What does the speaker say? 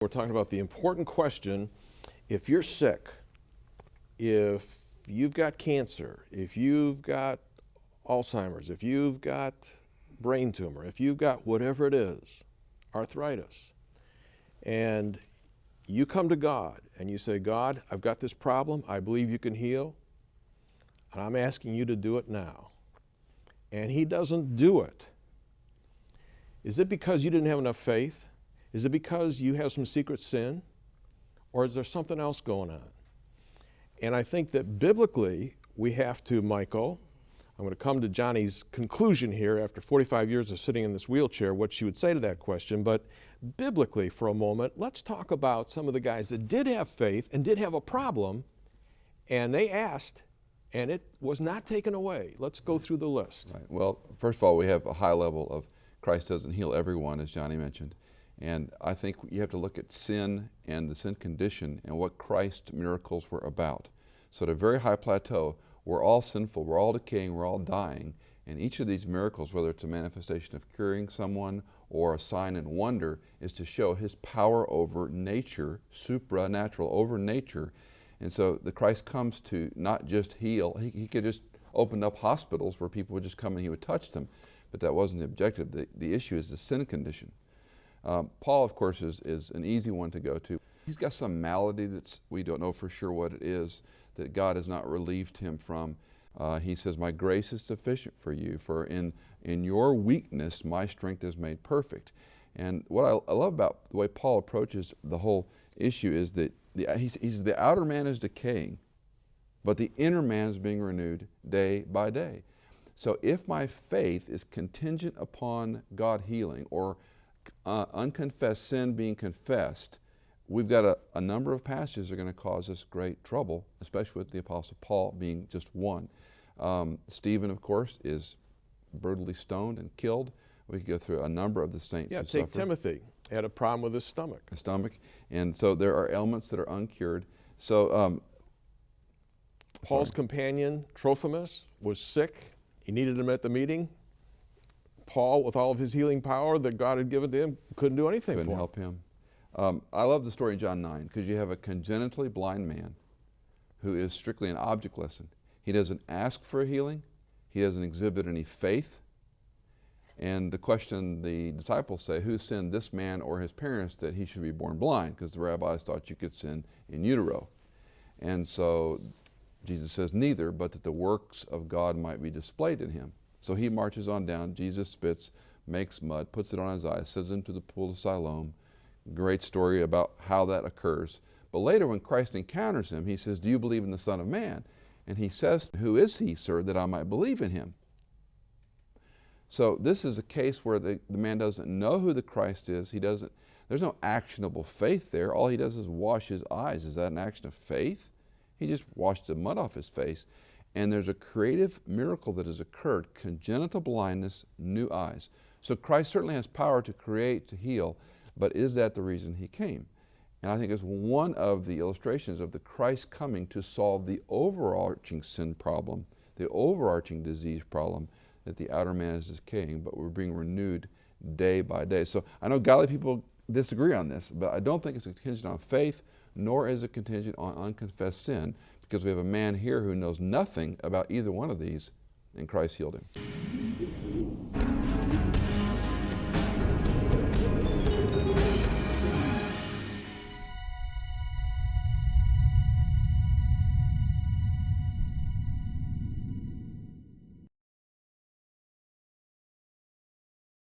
We're talking about the important question: if you're sick, if you've got cancer, if you've got Alzheimer's, if you've got brain tumor, if you've got whatever it is, arthritis, and you come to God and you say, God, I've got this problem, I believe you can heal, and I'm asking you to do it now. And He doesn't do it. Is it because you didn't have enough faith? Is it because you have some secret sin? Or is there something else going on? And I think that biblically, we have to, Michael, I'm going to come to Johnny's conclusion here after 45 years of sitting in this wheelchair, what she would say to that question. But biblically, for a moment, let's talk about some of the guys that did have faith and did have a problem, and they asked, and it was not taken away. Let's go through the list. Right. Well, first of all, we have a high level of Christ doesn't heal everyone, as Johnny mentioned. And I think you have to look at sin and the sin condition and what Christ's miracles were about. So at a very high plateau, we're all sinful, we're all decaying, we're all dying. And each of these miracles, whether it's a manifestation of curing someone or a sign and wonder, is to show His power over nature, supernatural, over nature. And so the Christ comes to not just heal. He could just open up hospitals where people would just come and He would touch them. But that wasn't the objective. The issue is the sin condition. Paul, of course, is an easy one to go to. He's got some malady that we don't know for sure what it is, that God has not relieved him from. He says, my grace is sufficient for you, for in your weakness my strength is made perfect. And what I love about the way Paul approaches the whole issue is that he says the outer man is decaying, but the inner man is being renewed day by day. So if my faith is contingent upon God healing or unconfessed sin being confessed, we've got a number of passages that are going to cause us great trouble, especially with the Apostle Paul being just one. Stephen, of course, is brutally stoned and killed. We could go through a number of the saints who take suffered. Timothy. He had a problem with his stomach. And so there are ailments that are uncured. So Paul's companion, Trophimus, was sick. He needed him at the meeting. Paul, with all of his healing power that God had given to him, couldn't do anything for him. Couldn't help him. I love the story in John 9 because you have a congenitally blind man who is strictly an object lesson. He doesn't ask for healing. He doesn't exhibit any faith. And the question the disciples say, who sinned, this man or his parents, that he should be born blind? Because the rabbis thought you could sin in utero. And so Jesus says neither, but that the works of God might be displayed in him. So he marches on down. Jesus spits, makes mud, puts it on his eyes, sends him to the pool of Siloam. Great story about how that occurs. But later when Christ encounters him, he says, do you believe in the Son of Man? And he says, who is he, sir, that I might believe in him? So this is a case where the man doesn't know who the Christ is. There's no actionable faith there. All he does is wash his eyes. Is that an action of faith? He just washed the mud off his face. And there's a creative miracle that has occurred, congenital blindness, new eyes. So Christ certainly has power to create, to heal, but is that the reason he came? And I think it's one of the illustrations of the Christ coming to solve the overarching sin problem, the overarching disease problem, that the outer man is decaying, but we're being renewed day by day. So I know godly people disagree on this, but I don't think it's a contingent on faith, nor is it contingent on unconfessed sin, because we have a man here who knows nothing about either one of these, and Christ healed him.